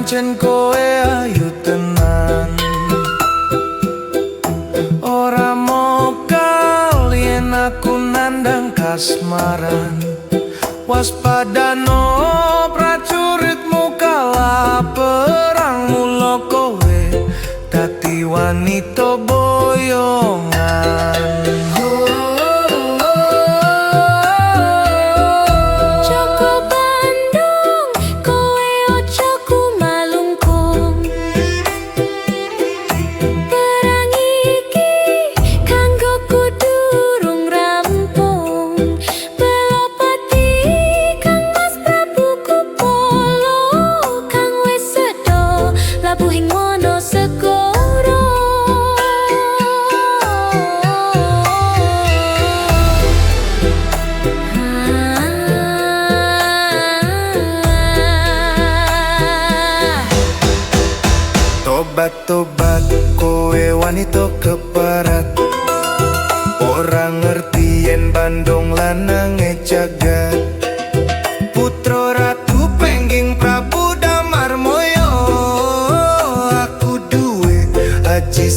pancen koe ayu tenan. Ora mokal yen aku nandang kasmaran. Waspadano prajuritmu kalah perang, mula kowe dadi wanita boyongan. Tobat-tobat kowe wanita keparat, orang ngerti yen Bandung lanange jagat. Putra ratu pengging Prabu Damarmoyo, aku duwe aji